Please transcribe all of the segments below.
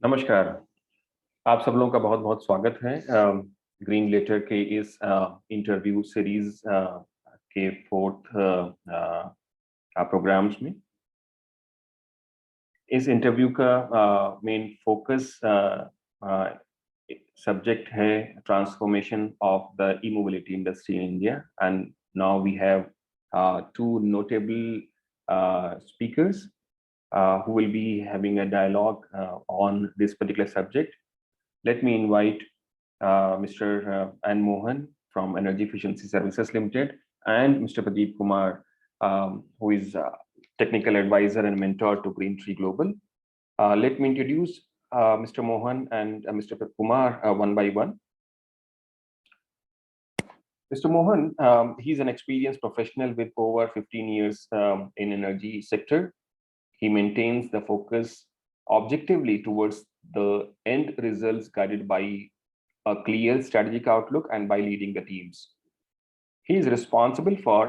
नमस्कार। आप सब लोगों का बहुत बहुत स्वागत है ग्रीन लेटर के इस इंटरव्यू सीरीज के फोर्थ प्रोग्राम्स में। इस इंटरव्यू का मेन फोकस सब्जेक्ट है transformation of the e mobility industry in India, and now we have two notable speakers who will be having a dialogue on this particular subject. Let me invite Mr. N. Mohan from Energy Efficiency Services Limited and Mr. Pradeep Kumar, who is technical advisor and mentor to Green Tree Global. Let me introduce Mr. Mohan and Mr. Kumar one by one. Mr. Mohan, he's an experienced professional with over 15 years in energy sector. He maintains the focus objectively towards the end results, guided by a clear strategic outlook and by leading the teams. He is responsible for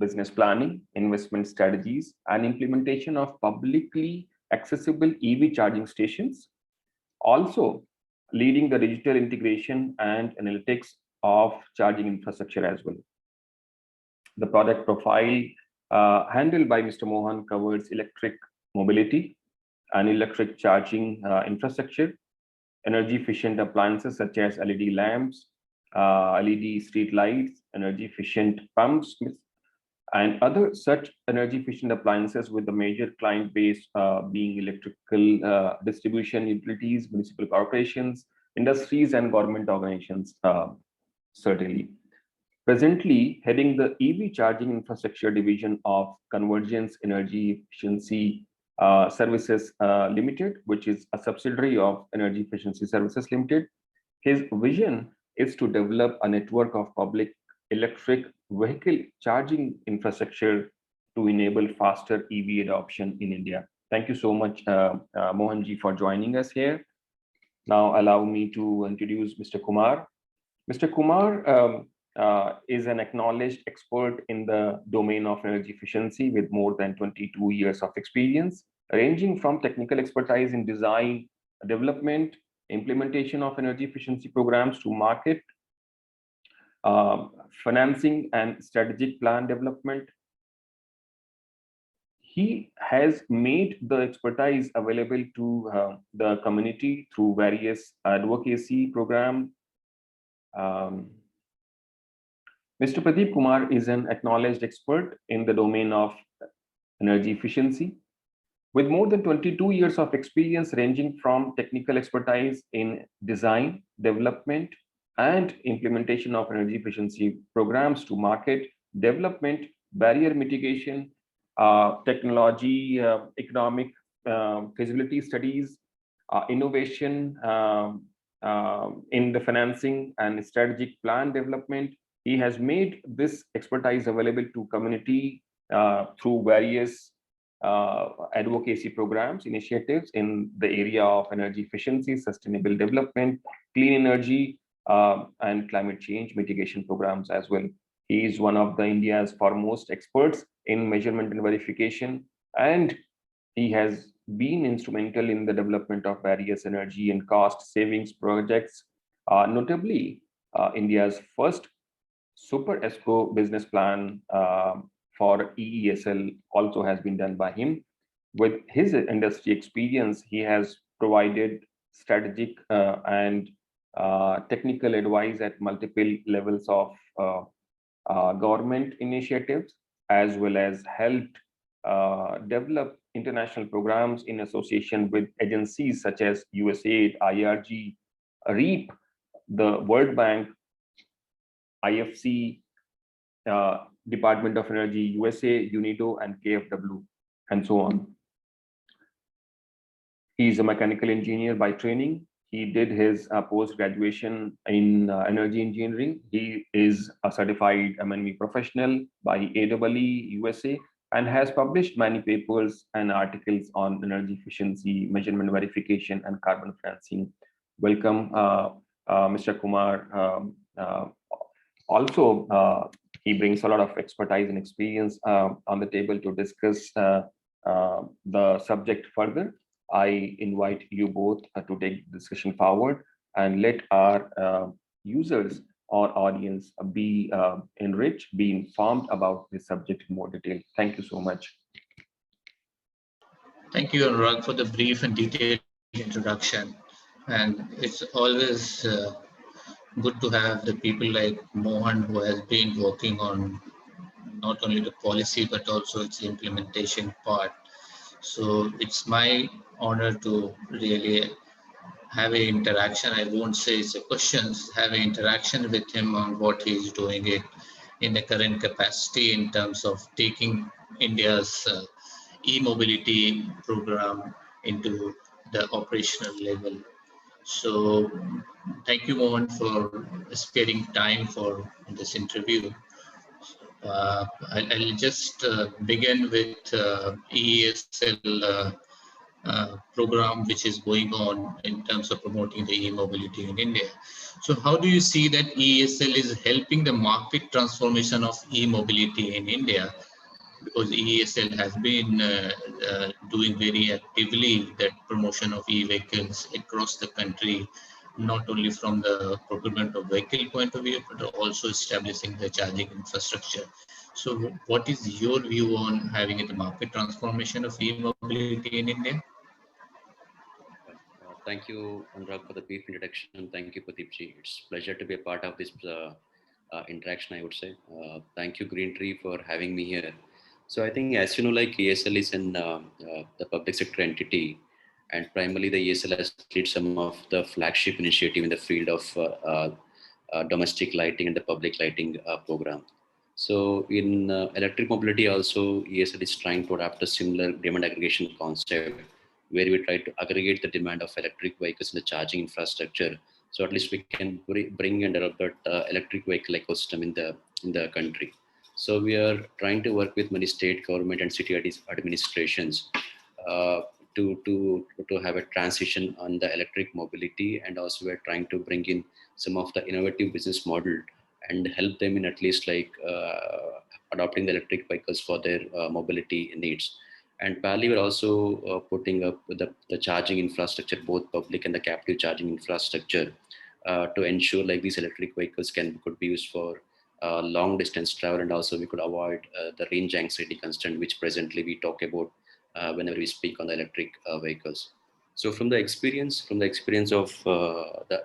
business planning, investment strategies, and implementation of publicly accessible EV charging stations, also leading the digital integration and analytics of charging infrastructure as well. The product profile handled by Mr. Mohan covers electric mobility and electric charging infrastructure, energy efficient appliances such as LED lamps, LED street lights, energy efficient pumps, and other such energy efficient appliances, with the major client base being electrical distribution utilities, municipal corporations, industries, and government organizations, certainly. Presently heading the EV charging infrastructure division of Convergence Energy Efficiency Services Limited, which is a subsidiary of Energy Efficiency Services Limited. His vision is to develop a network of public electric vehicle charging infrastructure to enable faster EV adoption in India. Thank you so much, Mohanji, for joining us here. Now allow me to introduce Mr. Kumar. Mr. Kumar is an acknowledged expert in the domain of energy efficiency with more than 22 years of experience, ranging from technical expertise in design, development, implementation of energy efficiency programs to market, financing, and strategic plan development. He has made the expertise available to the community through various advocacy programs. Mr. Pradeep Kumar is an acknowledged expert in the domain of energy efficiency, with more than 22 years of experience ranging from technical expertise in design, development, and implementation of energy efficiency programs to market development, barrier mitigation, technology, economic feasibility studies, innovation in the financing and strategic plan development. He has made this expertise available to community through various advocacy programs, initiatives in the area of energy efficiency, sustainable development, clean energy, and climate change mitigation programs as well. He is one of the India's foremost experts in measurement and verification, and he has been instrumental in the development of various energy and cost savings projects, notably India's first Super ESCO business plan for EESL also has been done by him. With his industry experience, he has provided strategic and technical advice at multiple levels of government initiatives, as well as helped develop international programs in association with agencies such as USAID, IRG, REAP, the World Bank, IFC, Department of Energy, USA, UNIDO, and KFW, and so on. He is a mechanical engineer by training. He did his post-graduation in energy engineering. He is a certified M&E professional by AEE USA and has published many papers and articles on energy efficiency, measurement verification, and carbon financing. Welcome, Mr. Kumar. Also, he brings a lot of expertise and experience on the table to discuss the subject further. I invite you both to take the discussion forward and let our users or audience be enriched, be informed about this subject in more detail. Thank you so much. Thank you, Anurag, for the brief and detailed introduction. And it's always good to have the people like Mohan, who has been working on not only the policy but also its implementation part. So it's my honor to really have an interaction. I won't say it's a questions, have an interaction with him on what he's doing it in the current capacity in terms of taking India's e-mobility program into the operational level. So thank you, Mohan, for sparing time for this interview. I'll just begin with ESL program which is going on in terms of promoting the e-mobility in India. So how do you see that ESL is helping the market transformation of e-mobility in India? Because ESL has been doing very actively that promotion of e-vehicles across the country, not only from the procurement of vehicle point of view, but also establishing the charging infrastructure. So what is your view on having the market transformation of e-mobility in India? Thank you, Anurag, for the brief introduction. Thank you, Pradeepji. It's a pleasure to be a part of this interaction, I would say. Thank you, Green Tree, for having me here. So I think, as you know, like ESL is in the public sector entity, and primarily the ESL has led some of the flagship initiative in the field of domestic lighting and the public lighting program. So in electric mobility also, ESL is trying to adapt a similar demand aggregation concept where we try to aggregate the demand of electric vehicles in the charging infrastructure. So at least we can bring and develop that electric vehicle ecosystem in the country. So we are trying to work with many state government and city administrations uh, to have a transition on the electric mobility, and also we're trying to bring in some of the innovative business model and help them in at least like adopting the electric vehicles for their mobility needs. And parallelly, we're also putting up the charging infrastructure, both public and the captive charging infrastructure, to ensure like these electric vehicles could be used for long distance travel, and also we could avoid the range anxiety constraint, which presently we talk about whenever we speak on the electric vehicles. So from the experience of the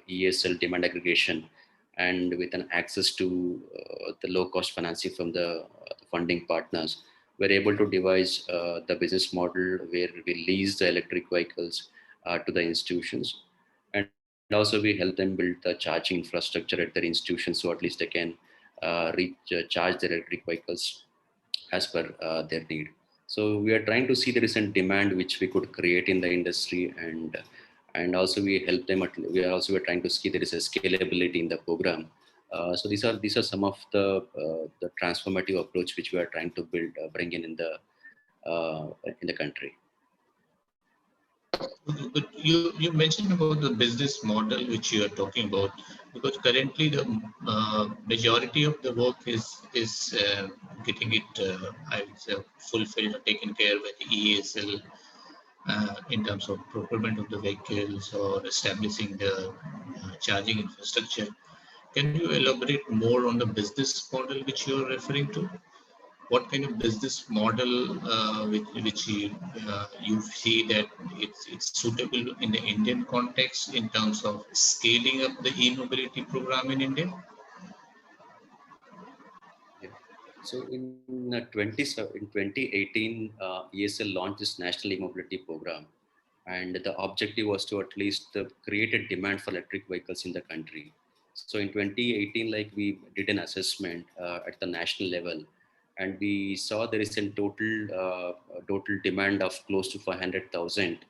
ESL demand aggregation, and with an access to the low cost financing from the funding partners, we're able to devise the business model where we lease the electric vehicles to the institutions. And also we help them build the charging infrastructure at their institutions, so at least they can charge their electric vehicles as per their need. So we are trying to see the recent demand which we could create in the industry, and also we help them. We are also trying to see there is a scalability in the program. So these are some of the transformative approach which we are trying to build, bring in the country. But you mentioned about the business model which you are talking about, because currently the majority of the work is getting it I would say fulfilled or taken care by the ESL in terms of procurement of the vehicles or establishing the charging infrastructure. Can you elaborate more on the business model which you are referring to? What kind of business model which you see that it's suitable in the Indian context in terms of scaling up the e-mobility program in India? Yeah. So in 2018, ESL launched this national e-mobility program, and the objective was to at least create a demand for electric vehicles in the country. So in 2018, like we did an assessment at the national level, and we saw there is a total demand of close to 500,000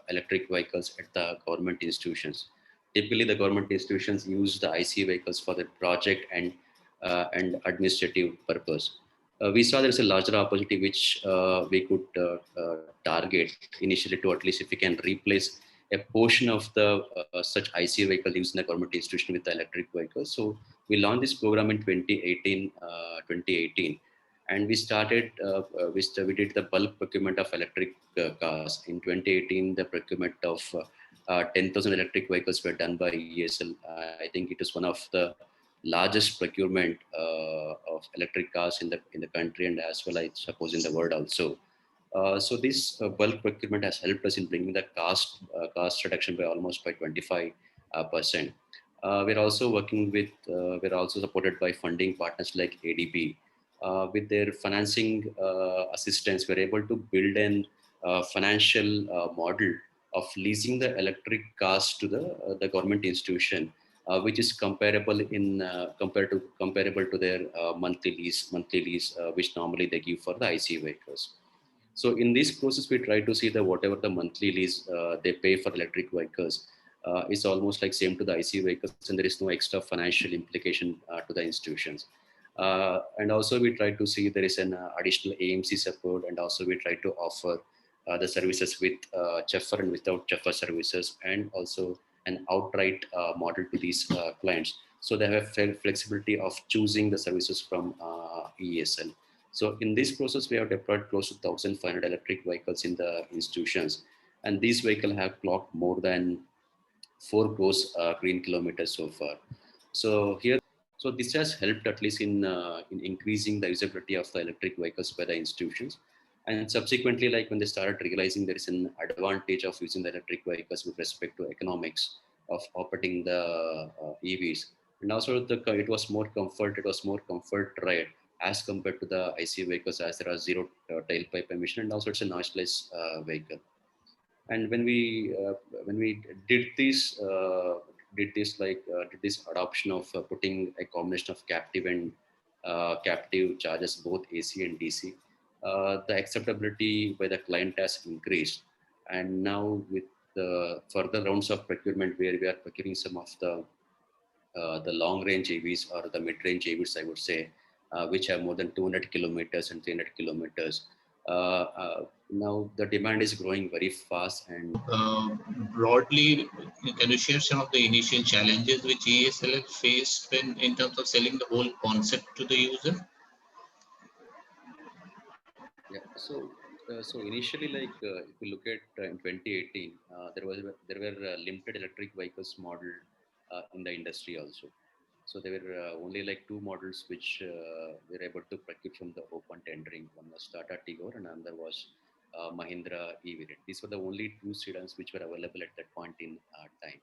electric vehicles at the government institutions. Typically, the government institutions use the IC vehicles for the project and administrative purpose. We saw there is a larger opportunity which we could target initially, to at least if we can replace a portion of the such IC vehicle used in the government institution with the electric vehicles. So we launched this program in 2018, And we started, we did the bulk procurement of electric cars. In 2018, the procurement of 10,000 electric vehicles were done by ESL. I think it is one of the largest procurement of electric cars in the country, and as well, I suppose, in the world also. So this bulk procurement has helped us in bringing the cost reduction by almost by 25%. We're also working with, we're also supported by funding partners like ADB. With their financing assistance, we're able to build an financial model of leasing the electric cars to the government institution, which is comparable to their monthly lease, which normally they give for the IC vehicles. So in this process, we try to see that whatever the monthly lease they pay for electric vehicles is almost like same to the IC vehicles, and there is no extra financial implication to the institutions. And also we try to see there is an additional AMC support, and also we try to offer the services with Cheffer and without Cheffer services, and also an outright model to these clients. So they have flexibility of choosing the services from ESL. So in this process, we have deployed close to 1,500 electric vehicles in the institutions, and these vehicles have clocked more than 4 crores green kilometers so far. So here, so this has helped at least in increasing the usability of the electric vehicles by the institutions. And subsequently, like when they started realizing there is an advantage of using the electric vehicles with respect to economics of operating the EVs, and also it was more comfort ride as compared to the IC vehicles, as there are zero tailpipe emission, and also it's a noiseless vehicle. And when we did this did this adoption of putting a combination of captive and captive charges, both AC and DC, the acceptability by the client has increased. And now with the further rounds of procurement, where we are procuring some of the long range AVs or the mid range AVs, I would say, which have more than 200 kilometers and 300 kilometers. Now the demand is growing very fast. And Broadly, can you share some of the initial challenges which ESL faced when in terms of selling the whole concept to the user? Yeah, so initially, like if you look at in 2018, there were limited electric vehicles model in the industry also. So there were only like two models which were able to procure from the open tendering. One was Tata Tigor and another was Mahindra E-Variant. These were the only two sedans which were available at that point in time.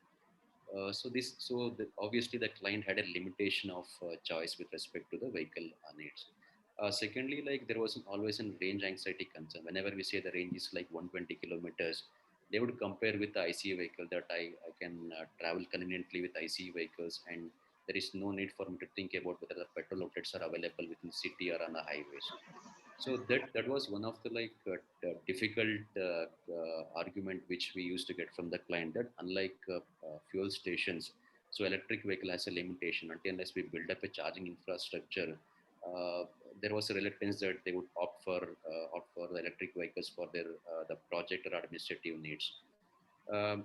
Obviously the client had a limitation of choice with respect to the vehicle needs. Secondly, like there was always a range anxiety concern. Whenever we say the range is like 120 kilometers, they would compare with the ICE vehicle that I can travel conveniently with ICE vehicles, and there is no need for me to think about whether the petrol outlets are available within city or on the highways. So that was one of the difficult argument which we used to get from the client, that unlike fuel stations, so electric vehicle has a limitation. Until unless we build up a charging infrastructure, uh, there was a reluctance that they would opt for the electric vehicles for their the project or administrative needs. Um,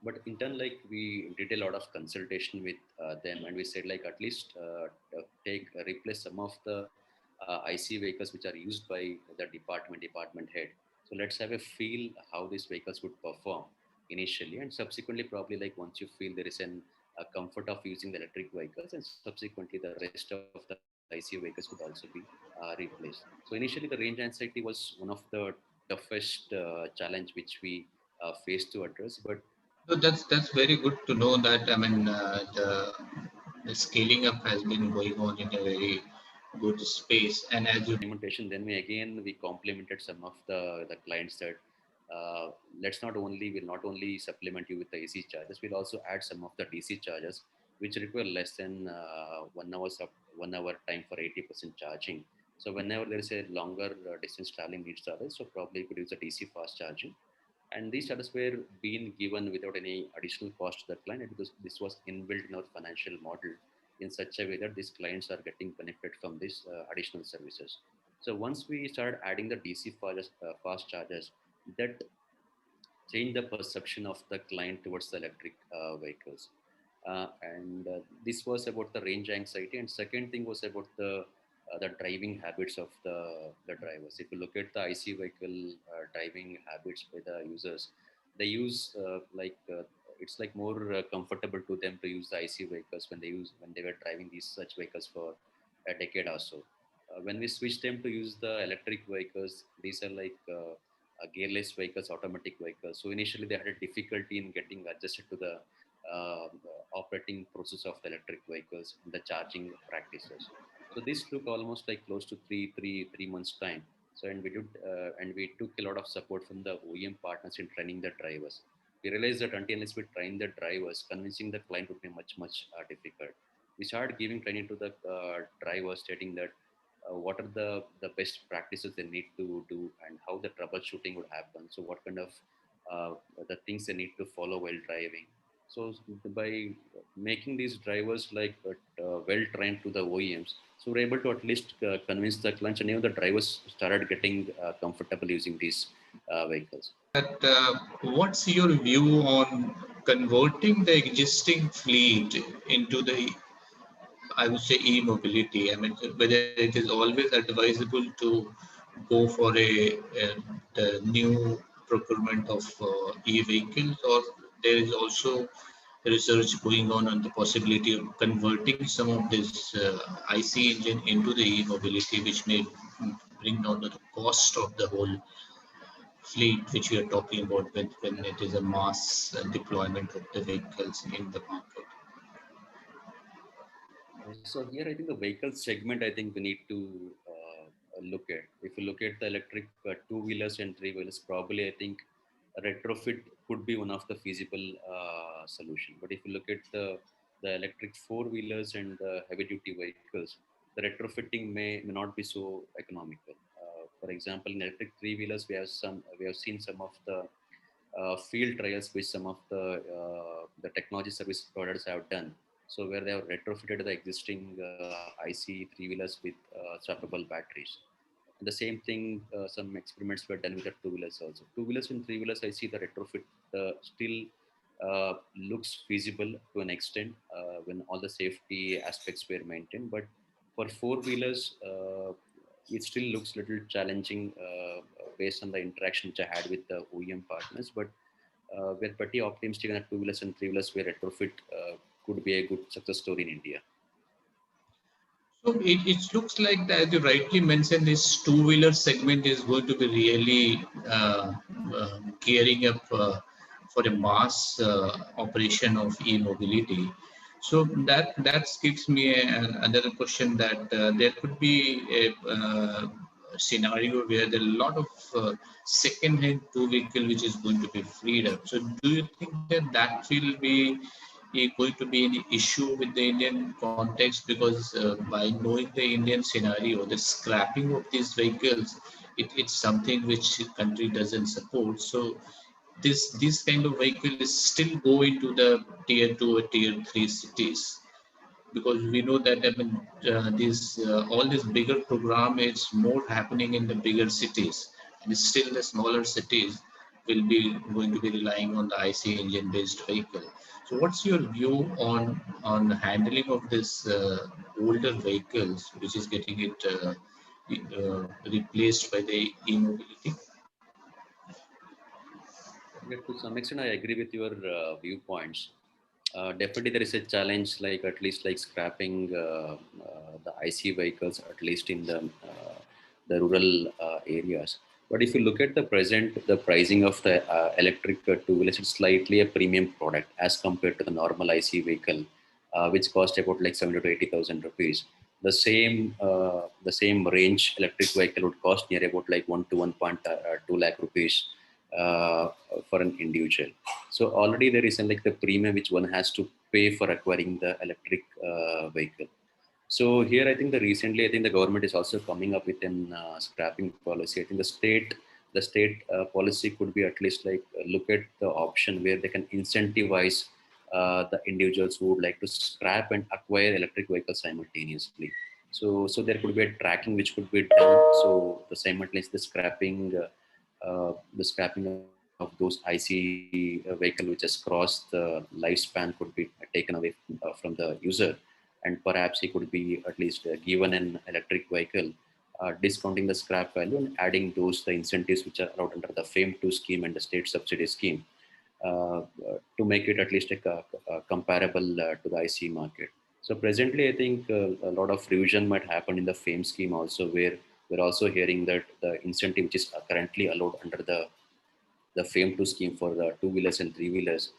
but in turn, like we did a lot of consultation with them, and we said like at least take replace some of the IC vehicles which are used by the department head. So let's have a feel how these vehicles would perform initially, and subsequently probably like once you feel there is an comfort of using the electric vehicles, and subsequently the rest of the IC vehicles would also be replaced. So initially the range anxiety was one of the toughest challenge which we faced to address. But So that's very good to know that. I mean, the scaling up has been going on in a very good space, and as you implementation, then we complemented some of the clients that we'll not only supplement you with the AC charges, we'll also add some of the DC charges which require less than 1 hour time for 80% charging. So whenever there is a longer distance traveling needs charges, so probably you could use the DC fast charging, and these charges were being given without any additional cost to the client. This was inbuilt in our financial model in such a way that these clients are getting benefit from these additional services. So once we started adding the DC fast chargers, that changed the perception of the client towards the electric vehicles. And this was about the range anxiety. And second thing was about the the driving habits of the drivers. If you look at the IC vehicle driving habits by the users, they use it's like more comfortable to them to use the IC vehicles when they were driving these such vehicles for a decade or so. When we switch them to use the electric vehicles, these are like gearless vehicles, automatic vehicles. So initially they had a difficulty in getting adjusted to the operating process of the electric vehicles and the charging practices. So this took almost like close to three months time. So and we took a lot of support from the OEM partners in training the drivers. We realized that unless we train the drivers, convincing the client would be much difficult. We started giving training to the drivers, stating that what are the best practices they need to do and how the troubleshooting would happen. So what kind of uh, the things they need to follow while driving. So by making these drivers like well trained to the OEMs, so we're able to at least convince the clients, and even the drivers started getting comfortable using these vehicles. But what's your view on converting the existing fleet into the, I would say, e-mobility? I mean, whether it is always advisable to go for the new procurement of e-vehicles, or there is also research going on the possibility of converting some of this IC engine into the e-mobility, which may bring down the cost of the whole fleet, which we are talking about when it is a mass deployment of the vehicles in the market. So here, I think the vehicle segment, I think we need to look at. If you look at the electric two-wheelers and three-wheelers, probably I think a retrofit could be one of the feasible solution. But if you look at the electric four-wheelers and the heavy-duty vehicles, the retrofitting may not be so economical. For example, in electric three-wheelers, we have seen some of the field trials which some of the technology service providers have done. So where they have retrofitted the existing IC three-wheelers with swappable batteries. And the same thing, some experiments were done with the two-wheelers also. Two-wheelers and three-wheelers, I see the retrofit still looks feasible to an extent when all the safety aspects were maintained. But for four-wheelers, it still looks a little challenging based on the interaction which I had with the OEM partners. But we're pretty optimistic that two-wheelers and three-wheelers where retrofit could be a good success story in India. So it looks like that, as you rightly mentioned, this two-wheeler segment is going to be really gearing up for a mass operation of e-mobility. So that gives me another question, that there could be a scenario where there are a lot of second-hand two-vehicle which is going to be freed up. So do you think that will be going to be any issue with the Indian context? Because by knowing the Indian scenario, the scrapping of these vehicles, it's something which the country doesn't support. So this kind of vehicle is still go into the tier 2 or tier 3 cities, because we know that, I mean, these all this bigger program is more happening in the bigger cities, and still the smaller cities will be going to be relying on the IC engine based vehicle. So what's your view on handling of this older vehicles which is getting it replaced by the e-mobility? Yeah, to some extent, I agree with your viewpoints. Definitely, there is a challenge, like at least like scrapping the IC vehicles, at least in the rural areas. But if you look at the pricing of the electric two-wheelers, it's slightly a premium product as compared to the normal IC vehicle, which cost about like 70 to 80,000 rupees. The same range electric vehicle would cost near about like 1 to 1.2 lakh rupees uh, for an individual. So already there is like the premium which one has to pay for acquiring the electric vehicle. So here I think I think the government is also coming up with an scrapping policy. I think the state policy could be at least like look at the option where they can incentivize the individuals who would like to scrap and acquire electric vehicles simultaneously. So there could be a tracking which could be done. So the simultaneous the scrapping of those IC vehicle which has crossed the lifespan could be taken away from the user. and perhaps he could be at least given an electric vehicle, discounting the scrap value and adding those the incentives which are allowed under the FAME 2 scheme and the state subsidy scheme to make it at least comparable to the IC market. So presently, I think a lot of revision might happen in the FAME scheme also, where we're also hearing that the incentive which is currently allowed under the FAME 2 scheme for the two-wheelers and three-wheelers,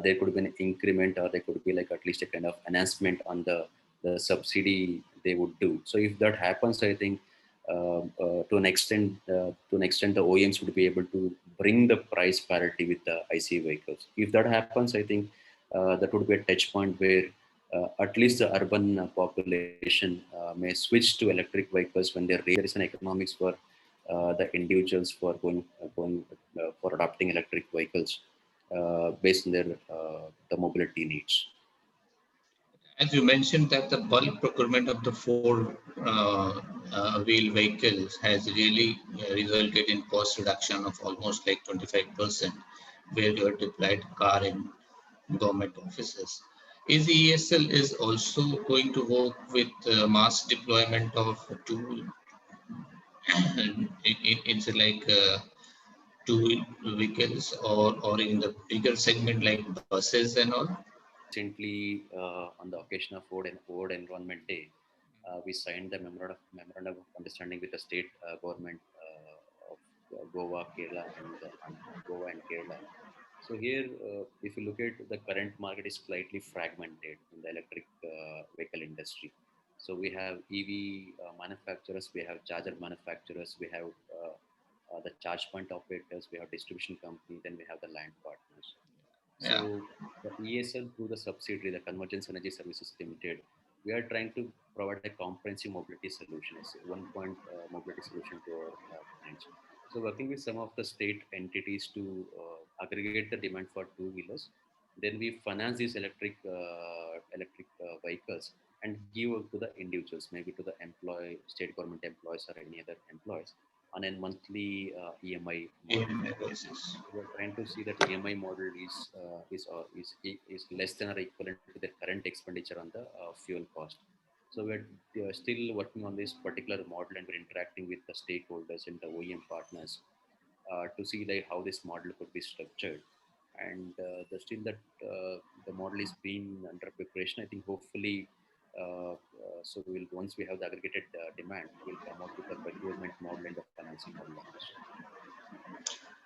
there could be an increment or there could be like at least a kind of enhancement on the subsidy they would do. So if that happens, I think to an extent, the OEMs would be able to bring the price parity with the IC vehicles. If that happens, I think that would be a touch point where at least the urban population may switch to electric vehicles when there is an economics for the individuals for going for adopting electric vehicles based on their the mobility needs. As you mentioned that the bulk procurement of the four wheel vehicles has really resulted in cost reduction of almost like 25%, where you have deployed car in government offices. Is ESL is also going to work with mass deployment of two it's like two vehicles or in the bigger segment like buses and all? Recently, on the occasion of World Environment Day, we signed the memorandum of understanding with the state government of Goa, Kerala, and Goa and Kerala. So here, if you look at the current market is slightly fragmented in the electric vehicle industry. So we have EV manufacturers, we have charger manufacturers, we have the charge point operators, we have distribution company, then we have the land partners. Yeah. So the ESL through the subsidiary, the Convergence Energy Services Limited, we are trying to provide a comprehensive mobility solution, as a one-point mobility solution to our clients. So working with some of the state entities to aggregate the demand for two-wheelers, then we finance these electric vehicles and give to the individuals, maybe to the state government employees or any other employees on a monthly EMI model. In basis. We're trying to see that EMI model is less than or equivalent to the current expenditure on the fuel cost. So we're still working on this particular model, and we're interacting with the stakeholders and the OEM partners to see like how this model could be structured. And still that the model is being under preparation. I think hopefully. So once we have the aggregated demand, we'll come out with the procurement model and the financing model on this.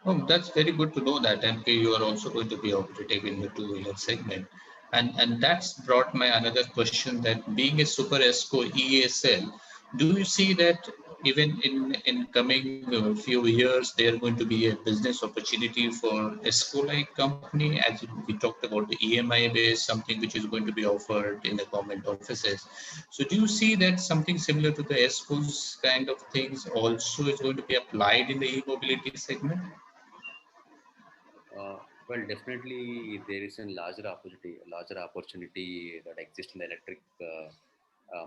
Oh, that's very good to know that MP you are also going to be operative in the two-wheeler segment. And that's brought my another question that being a super ESCO ESL, do you see that even in coming few years there are going to be a business opportunity for ESCO like company, as we talked about the EMI based something which is going to be offered in the government offices. So do you see that something similar to the ESCO's kind of things also is going to be applied in the e-mobility segment? Well, definitely there is a larger opportunity that exists in the electric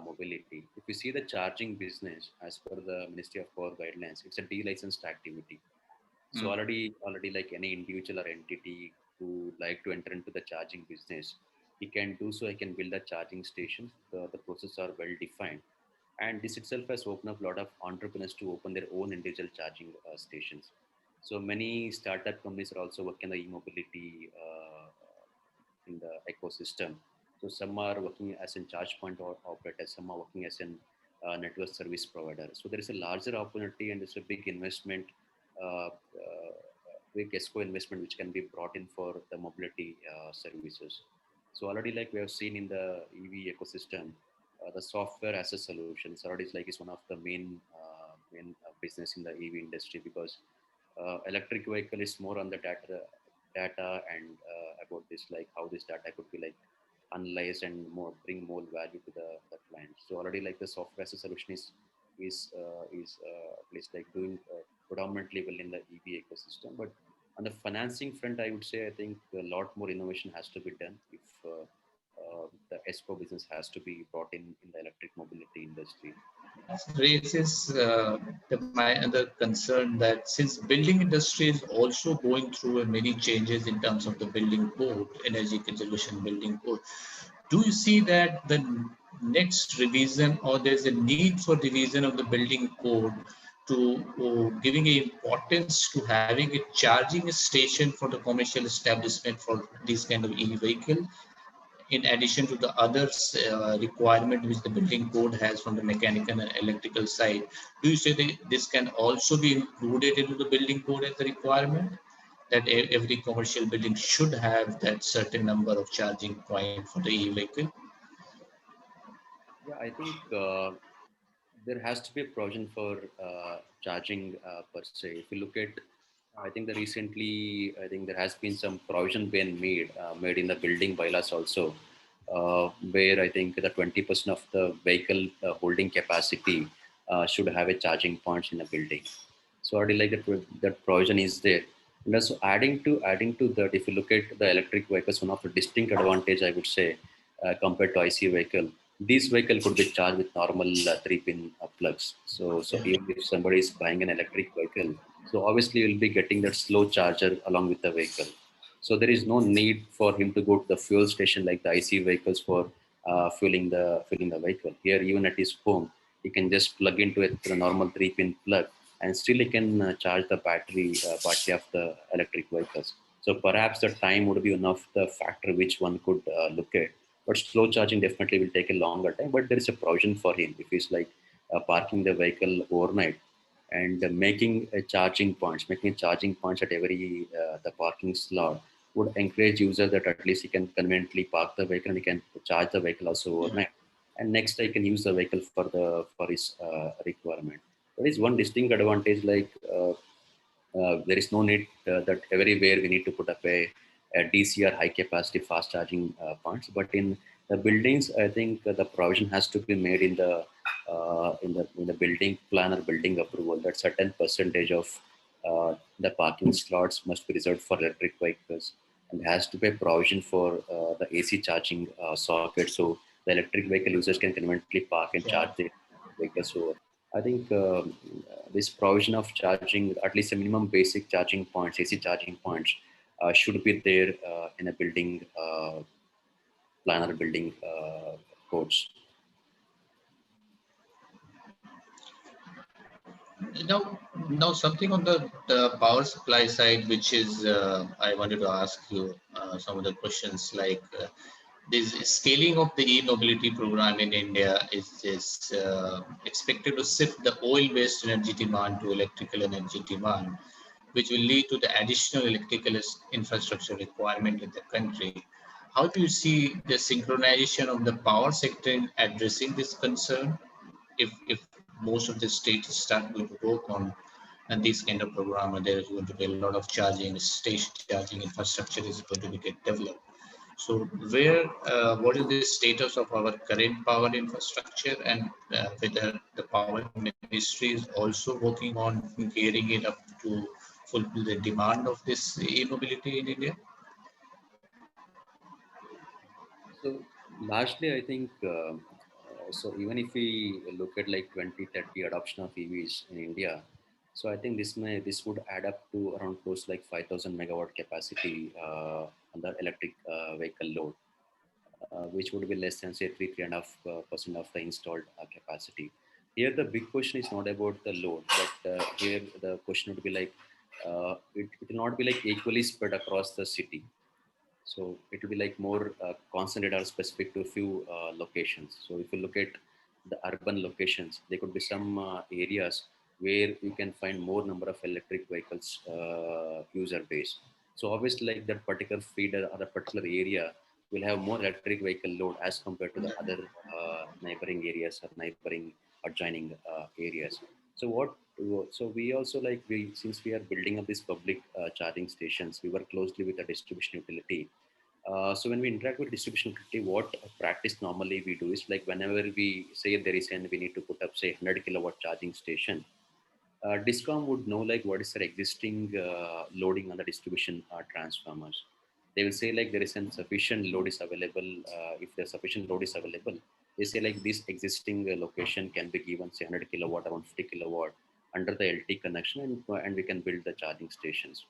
mobility. If you see the charging business, as per the Ministry of Power guidelines, it's a delicensed activity. So already like any individual or entity who like to enter into the charging business, he can do so. He can build a charging station. The process are well defined, and this itself has opened up a lot of entrepreneurs to open their own individual charging stations. So many startup companies are also working on the e-mobility in the ecosystem. So some are working as a charge point or operator, some are working as a network service provider. So there is a larger opportunity and there's a big investment, big ESCO investment which can be brought in for the mobility services. So already like we have seen in the EV ecosystem, the software as a solution is one of the main business in the EV industry, because electric vehicle is more on the data and about this, like how this data could be like analyzed and bring more value to the client. So already like the software as a solution is at least like doing predominantly well in the EV ecosystem. But on the financing front, I would say I think a lot more innovation has to be done if the ESCO business has to be brought in the electric mobility industry. That raises my other concern that since building industry is also going through many changes in terms of the building code, energy conservation building code, do you see that the next revision, or there's a need for revision of the building code to giving a importance to having a charging station for the commercial establishment for this kind of e-vehicle, in addition to the other requirement which the building code has from the mechanical and electrical side. Do you say that this can also be included into the building code as a requirement, that every commercial building should have that certain number of charging point for the e-vehicle? Yeah, I think there has to be a provision for charging per se. If you look at, I think the recently, I think there has been some provision being made in the building bylaws also, where I think the 20% of the vehicle holding capacity should have a charging points in a building. So I like that provision is there. And also adding to that, if you look at the electric vehicles, one of the distinct advantage I would say compared to IC vehicle, this vehicle could be charged with normal three-pin plugs. So Yeah. even if somebody is buying an electric vehicle, so obviously you'll be getting that slow charger along with the vehicle. So there is no need for him to go to the fuel station like the IC vehicles for fueling the vehicle. Here, even at his home, he can just plug into it to the normal three-pin plug, and still he can charge the battery of the electric vehicles. So perhaps the time would be one of the factor which one could look at. But slow charging definitely will take a longer time. But there is a provision for him if he's like parking the vehicle overnight and making charging points at every the parking slot would encourage user that at least he can conveniently park the vehicle and he can charge the vehicle also Yeah. overnight. And next, I can use the vehicle for his requirement. There is one distinct advantage, like there is no need that everywhere we need to put up a DC or high capacity fast charging points. But in the buildings, I think the provision has to be made in the building plan or building approval that certain percentage of the parking slots must be reserved for electric vehicles, and has to be a provision for the AC charging socket, so the electric vehicle users can conveniently park and Yeah. charge their vehicles. So I think this provision of charging, at least a minimum basic charging points, AC charging points, should be there in a building plan or building codes. Now, now something on the power supply side, which is I wanted to ask you some of the questions like this scaling of the e-mobility program in India is expected to shift the oil-based energy demand to electrical energy demand, which will lead to the additional electrical infrastructure requirement in the country. How do you see the synchronization of the power sector in addressing this concern? If most of the states start going to work on and this kind of program, and there is going to be a lot of charging station, charging infrastructure is going to be get developed. So where what is the status of our current power infrastructure, and whether the power ministry is also working on gearing it up to fulfill the demand of this e-mobility in India? So largely, I think so. Even if we look at like 2030 adoption of EVs in India, so I think this would add up to around close to like 5,000 megawatt capacity on the electric vehicle load, which would be less than say 3.5% of the installed capacity. Here, the big question is not about the load, but here the question would be like it will not be like equally spread across the city, so it will be like more concentrated or specific to a few locations. So if you look at the urban locations, there could be some areas where you can find more number of electric vehicles user base. So obviously like that particular feeder or a particular area will have more electric vehicle load as compared to the other neighboring areas or neighboring adjoining areas. So we also like we since we are building up these public charging stations, we work closely with the distribution utility. So when we interact with distribution utility, what practice normally we do is like whenever we say there is and we need to put up say 100 kilowatt charging station, Discom would know like what is their existing loading on the distribution transformers. They will say like there is sufficient load is available. If there's sufficient load is available, they say like this existing location can be given say 100 kilowatt, around 50 kilowatt under the LT connection, and we can build the charging stations.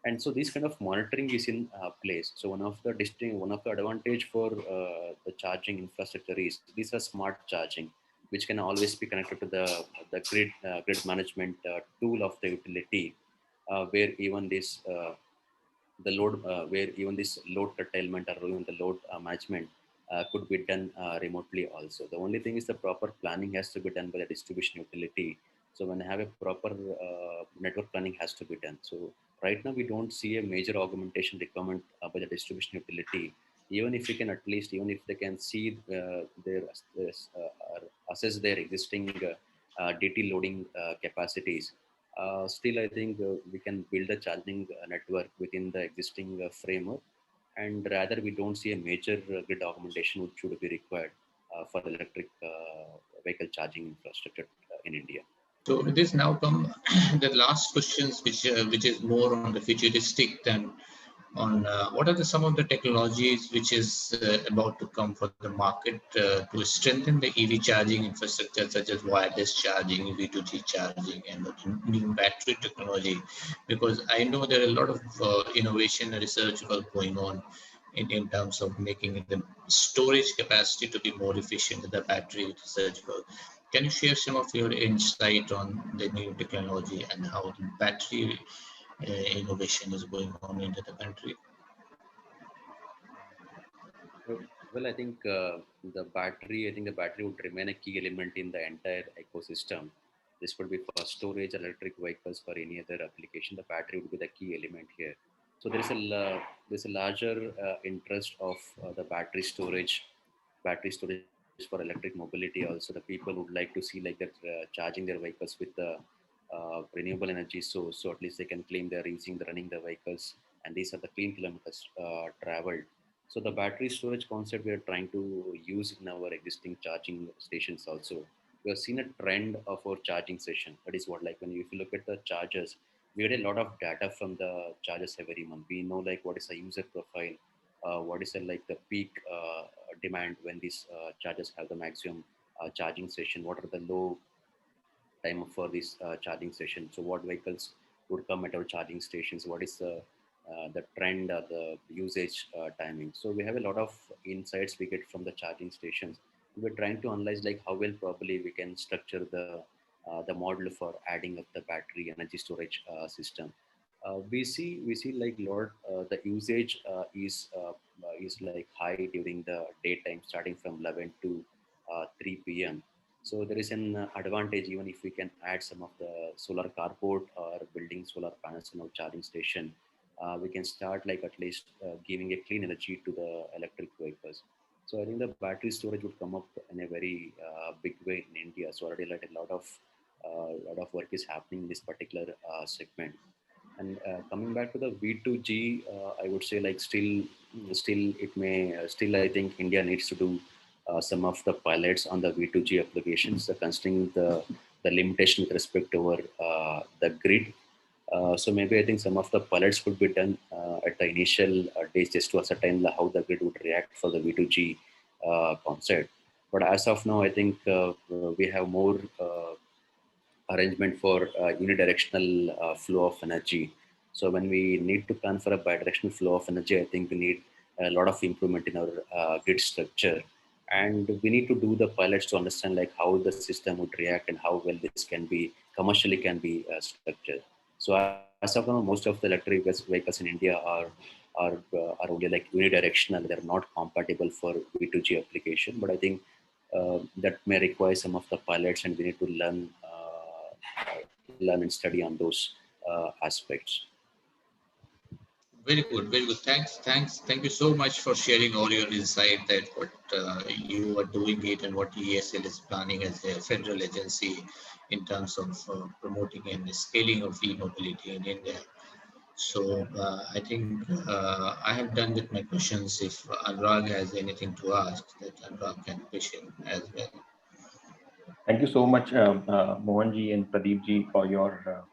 And so this kind of monitoring is in place. So one of the advantage for the charging infrastructure is these are smart charging, which can always be connected to the grid management tool of the utility, where even this the load where even this load curtailment or even the load management could be done remotely also. The only thing is the proper planning has to be done by the distribution utility. So when I have a proper network planning has to be done. So right now we don't see a major augmentation requirement by the distribution utility. Even if we can at least, even if they can see or assess their existing DT loading capacities, still, I think we can build a charging network within the existing framework, and rather we don't see a major grid augmentation which should be required for electric vehicle charging infrastructure in India. So this now come the last questions, which is more on the futuristic than on what are some of the technologies which is about to come for the market to strengthen the EV charging infrastructure, such as wireless charging, V2G charging, and the new battery technology. Because I know there are a lot of innovation and research work going on in terms of making the storage capacity to be more efficient in the battery research work. Can you share some of your insight on the new technology and how the battery innovation is going on into the country? Uh, Well, I think the battery would remain a key element in the entire ecosystem. This would be for storage, electric vehicles, for any other application. The battery would be the key element here. So there's a larger interest of battery storage for electric mobility. Also, the people would like to see like that charging their vehicles with the renewable energy source. So at least they can claim they're using the running the vehicles, and these are the clean kilometers traveled. So the battery storage concept we are trying to use in our existing charging stations also. We have seen a trend of our charging session. That is what, like when you, if you look at the chargers, we get a lot of data from the chargers every month. We know like what is the user profile, what is the, like the peak demand when these chargers have the maximum charging session, what are the low time for this charging session. So what vehicles would come at our charging stations? What is the trend, the usage timing? So we have a lot of insights we get from the charging stations. We're trying to analyze like how well probably we can structure the model for adding up the battery energy storage system. We see like lot the usage is like high during the daytime, starting from 11 to 3 p.m. So there is an advantage even if we can add some of the solar carport or building solar panels in our charging station. We can start like at least giving a clean energy to the electric vehicles. So I think the battery storage would come up in a very big way in India. So already like a lot of work is happening in this particular segment. And coming back to the V2G, I would say like still I think India needs to do some of the pilots on the V2G applications, considering the limitation with respect to our the grid. So maybe I think some of the pilots could be done at the initial days just to ascertain how the grid would react for the V2G concept. But as of now, I think we have more arrangement for unidirectional flow of energy. So when we need to plan for a bidirectional flow of energy, I think we need a lot of improvement in our grid structure, and we need to do the pilots to understand like how the system would react and how well this can be commercially can be structured. So as of now, most of the electric vehicles in India are only like unidirectional. They're not compatible for V2G application, but I think that may require some of the pilots, and we need to learn and study on those aspects. Very good, very good. Thank you so much for sharing all your insight that what you are doing it and what ESL is planning as a federal agency in terms of promoting and scaling of e-mobility in India. So I think I have done with my questions. If Anurag has anything to ask, that Anurag can pitch in as well. Thank you so much, Mohanji and Pradeepji, for your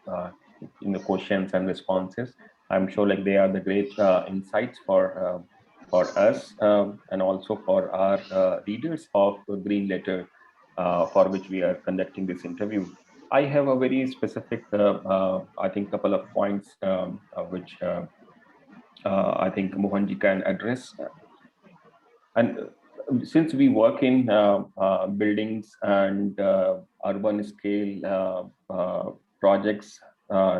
questions and responses. I'm sure like they are the great insights for us and also for our readers of Green Letter, for which we are conducting this interview. I have a very specific, I think, couple of points which I think Mohanji can address. And since we work in buildings and urban scale projects,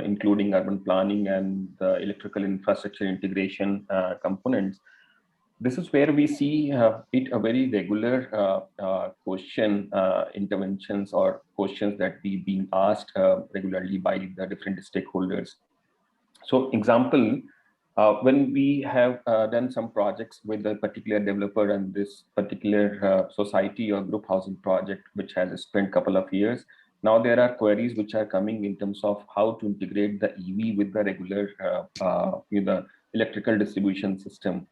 including urban planning and electrical infrastructure integration components, this is where we see it a very regular question interventions or questions that we being asked regularly by the different stakeholders. So example, when we have done some projects with a particular developer and this particular society or group housing project, which has spent couple of years, now there are queries which are coming in terms of how to integrate the EV with the regular with the electrical distribution system.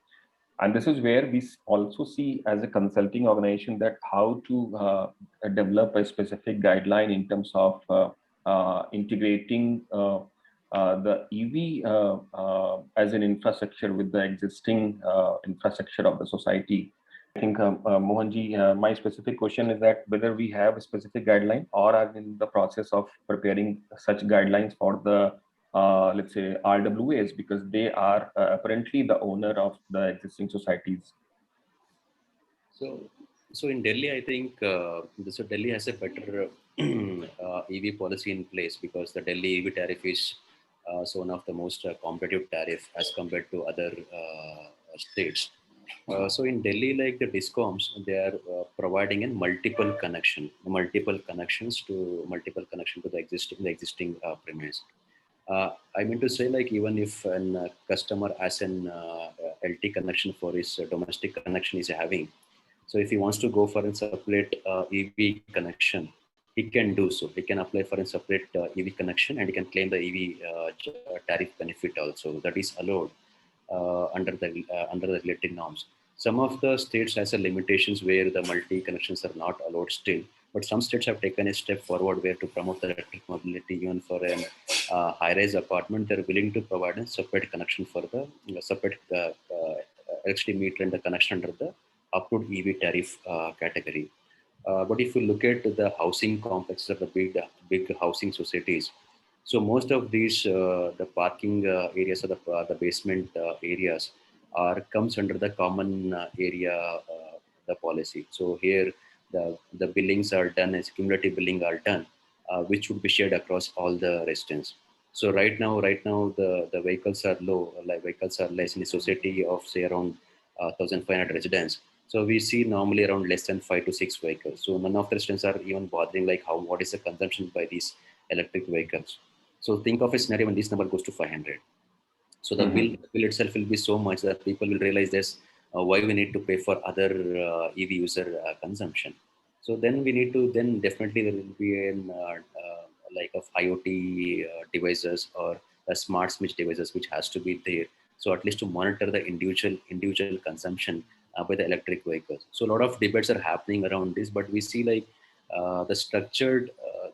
And this is where we also see as a consulting organization that how to develop a specific guideline in terms of integrating the EV as an infrastructure with the existing infrastructure of the society. I think, Mohanji, my specific question is that whether we have a specific guideline or are in the process of preparing such guidelines for the, let's say, RWAs, because they are apparently the owner of the existing societies. So, so in Delhi, I think so Delhi has a better EV policy in place because the Delhi EV tariff is so one of the most competitive tariff as compared to other states. So in Delhi, like the discoms, they are providing a multiple connections to the existing premise. I mean to say, like even if a customer has an LT connection for his domestic connection is having, so if he wants to go for a separate EV connection, he can do so. He can apply for a separate EV connection and he can claim the EV tariff benefit also. That is allowed under the regulatory norms. Some of the states has a limitations where the multi connections are not allowed still, but some states have taken a step forward where to promote the electric mobility. Even for a high-rise apartment, they're willing to provide a separate connection for the separate electricity meter and the connection under the approved EV tariff category. But if you look at the housing complexes of the big housing societies, so most of these the parking areas or the basement areas are comes under the common area the policy. So here the billings are done as cumulative billing are done, which would be shared across all the residents. So right now the vehicles are low, like vehicles are less in a society of say around 1,500 residents. So we see normally around less than 5 to 6 vehicles. So none of the residents are even bothering like what is the consumption by these electric vehicles. So think of a scenario when this number goes to 500. So the bill itself will be so much that people will realize this why we need to pay for other EV user consumption. So then we need to then definitely there will be an like of IoT devices or a smart switch devices which has to be there. So at least to monitor the individual consumption by the electric vehicles. So a lot of debates are happening around this, but we see like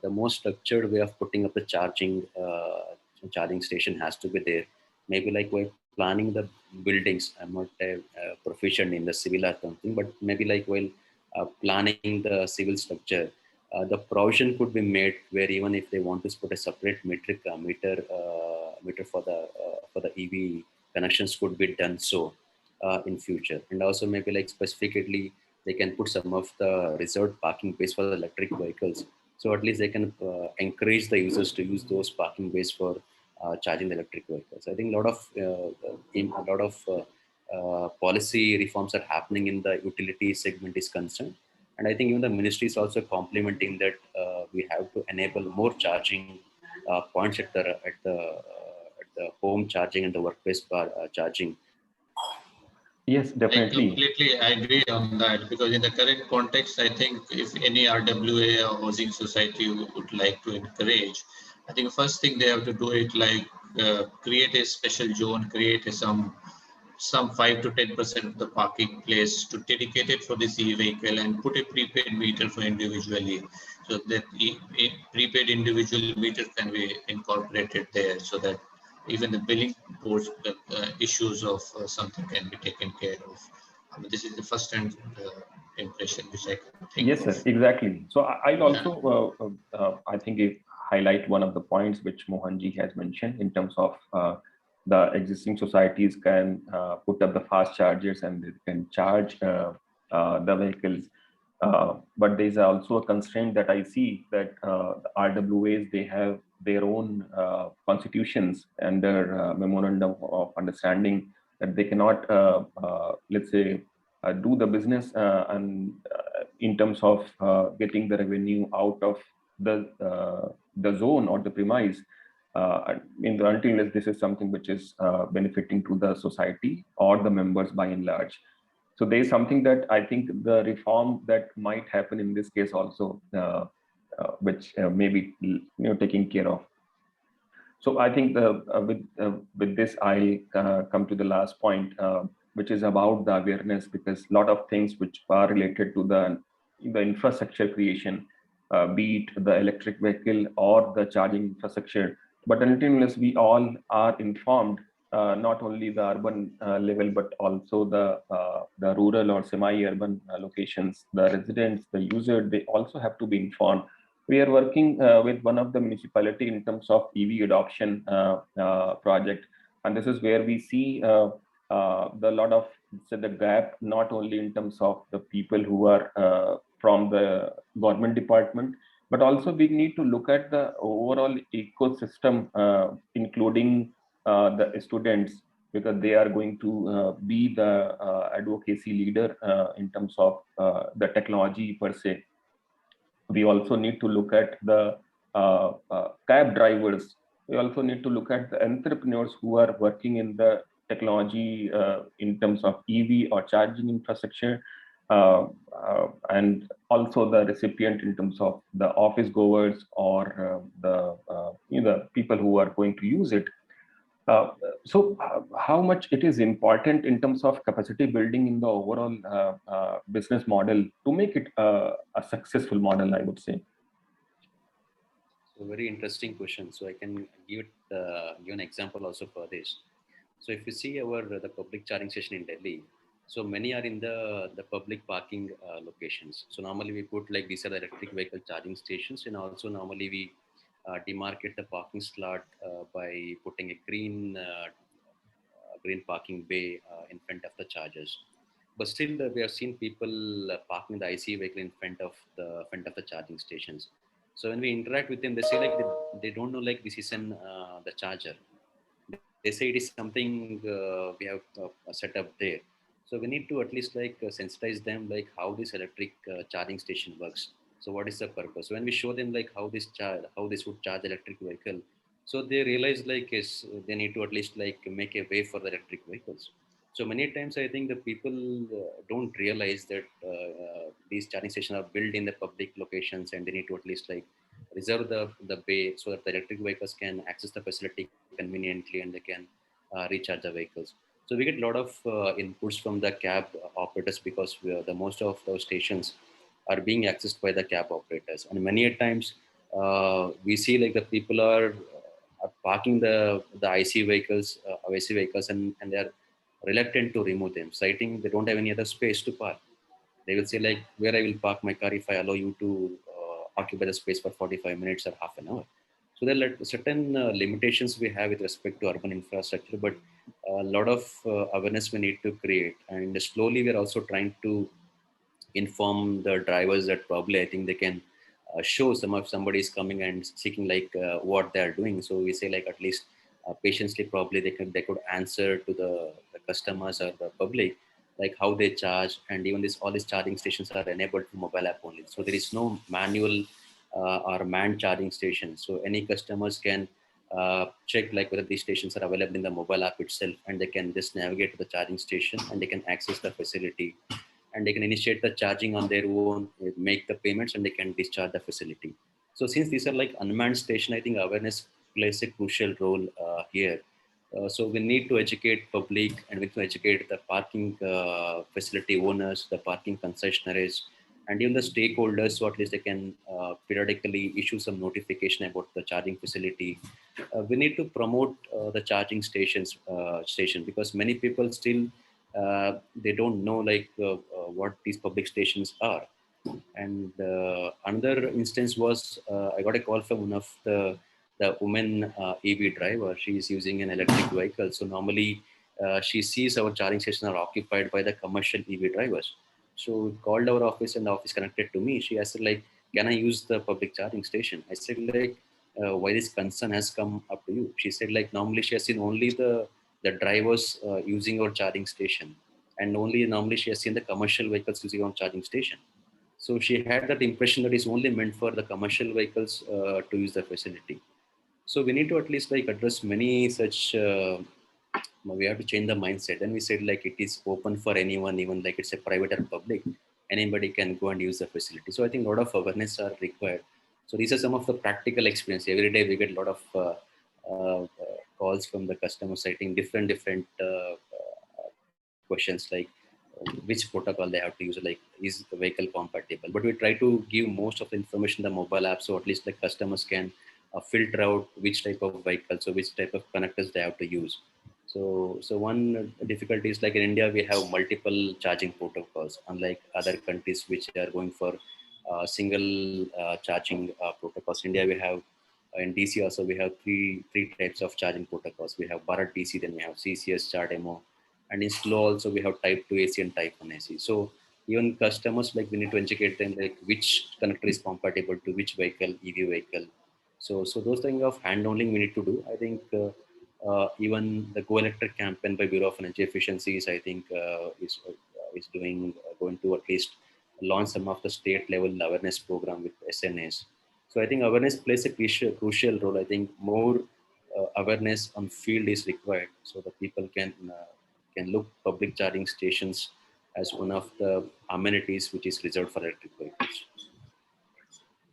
the most structured way of putting up the charging station has to be there. Maybe like we're planning the buildings. I'm not proficient in the civil or something, but maybe like while planning the civil structure, the provision could be made where even if they want to put a separate meter for the EV connections could be done so in future. And also maybe like specifically they can put some of the reserved parking base for the electric vehicles. So at least they can encourage the users to use those parking base for charging the electric vehicles. I think a lot of policy reforms are happening in the utility segment is concerned, and I think even the ministry is also complementing that. We have to enable more charging points at the home charging and the workplace charging. Yes, definitely. I agree on that because in the current context, I think if any RWA or housing society would like to encourage, I think first thing they have to do it like create a special zone, create some 5 to 10% of the parking place to dedicate it for this e-vehicle and put a prepaid meter for individually, so that prepaid individual meter can be incorporated there, so that even the billing boards, the issues of something can be taken care of. I mean, this is the first hand impression which I can think Yes, of. sir, exactly. So I'll also, I think, highlight one of the points which Mohanji has mentioned in terms of the existing societies can put up the fast chargers and they can charge the vehicles. But there's also a constraint that I see that the RWAs, they have their own constitutions and their memorandum of understanding that they cannot, let's say, do the business and in terms of getting the revenue out of the zone or the premise. Until unless this is something which is benefiting to the society or the members by and large. So there's something that I think the reform that might happen in this case also, which may be taken care of. So I think with this I come to the last point, which is about the awareness, because a lot of things which are related to the infrastructure creation, be it the electric vehicle or the charging infrastructure. But until unless we all are informed, not only the urban level, but also the rural or semi-urban locations, the residents, the user, they also have to be informed. We are working with one of the municipality in terms of EV adoption project, and this is where we see the lot of the gap, not only in terms of the people who are from the government department, but also we need to look at the overall ecosystem, including the students, because they are going to be the advocacy leader in terms of the technology per se. We also need to look at the cab drivers. We also need to look at the entrepreneurs who are working in the technology in terms of EV or charging infrastructure, and also the recipient in terms of the office goers or the people who are going to use it. How much it is important in terms of capacity building in the overall business model to make it a successful model, I would say. So very interesting question. So I can give an example also for this. So if you see the public charging station in Delhi, so many are in the public parking locations. So normally we put like these are the electric vehicle charging stations, and also normally we demarcate the parking slot by putting a green parking bay in front of the chargers. But still, we have seen people parking the IC vehicle in front of the charging stations. So when we interact with them, they say like they don't know like this is the charger. They say it is something we have set up there. So we need to at least like sensitize them like how this electric charging station works. So what is the purpose? So when we show them like how this would charge electric vehicle, so they realize like yes, they need to at least like make a way for the electric vehicles. So many times I think the people don't realize that these charging stations are built in the public locations, and they need to at least like reserve the bay so that the electric vehicles can access the facility conveniently and they can recharge the vehicles. So we get a lot of inputs from the cab operators, because the most of those stations are being accessed by the cab operators, and many a times we see like the people are parking the IC vehicles, and they are reluctant to remove them, citing they don't have any other space to park. They will say like, where I will park my car if I allow you to occupy the space for 45 minutes or half an hour. So there are certain limitations we have with respect to urban infrastructure, but a lot of awareness we need to create. And slowly we're also trying to inform the drivers that probably I think they can show somebody is coming and seeking like what they are doing. So we say like at least patiently probably they could answer to the customers or the public like how they charge, and even all these charging stations are enabled to mobile app only. So there is no manual or manned charging stations. So any customers can check like whether these stations are available in the mobile app itself, and they can just navigate to the charging station and they can access the facility, and they can initiate the charging on their own, make the payments, and they can discharge the facility. So since these are like unmanned station, I think awareness plays a crucial role here. So we need to educate public, and we need to educate the parking facility owners, the parking concessionaires, and even the stakeholders, so at least they can periodically issue some notification about the charging facility. We need to promote the charging station, because many people still they don't know like what these public stations are. And another instance was I got a call from one of the woman EV driver. She is using an electric vehicle. So normally she sees our charging stations are occupied by the commercial EV drivers. So called our office and the office connected to me. She asked like, can I use the public charging station? I said like, why this concern has come up to you? She said like normally she has seen only the drivers using our charging station, and only normally she has seen the commercial vehicles using our charging station. So she had that impression that it's only meant for the commercial vehicles to use the facility. So we need to at least like address many such. We have to change the mindset, and we said like it is open for anyone, even like it's a private or public. Anybody can go and use the facility. So I think a lot of awareness are required. So these are some of the practical experience. Every day we get a lot of calls from the customers citing different questions like which protocol they have to use, like is the vehicle compatible. But we try to give most of the information in the mobile app, so at least like customers can filter out which type of vehicle, so which type of connectors they have to use. So one difficulty is like in India we have multiple charging protocols, unlike other countries which are going for single charging protocols. In India we have in DC also we have three types of charging protocols. We have Bharat DC, then we have CCS, Chart and in slow also we have type 2 AC and type 1 AC. So even customers, like we need to educate them like which connector is compatible to which vehicle, EV vehicle. So those things of hand holding we need to do. I think even the Go Electric campaign by Bureau of Energy Efficiencies, I think is doing going to at least launch some of the state level awareness program with SNAs. So I think awareness plays a crucial role. I think more awareness on field is required so that people can look public charging stations as one of the amenities which is reserved for electric vehicles.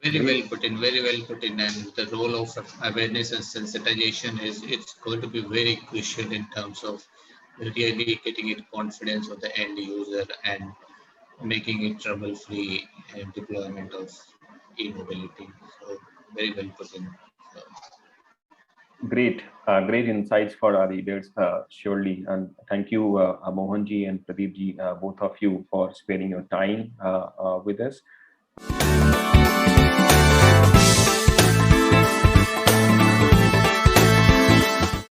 Very Great. well put in, very well put in. And the role of awareness and sensitization is it's going to be very crucial in terms of really getting it confidence of the end user and making it trouble-free deployment of e-mobility. So very well put in. So, Great insights for our readers, surely. And thank you, Mohanji and Pradeepji, both of you, for sparing your time with us.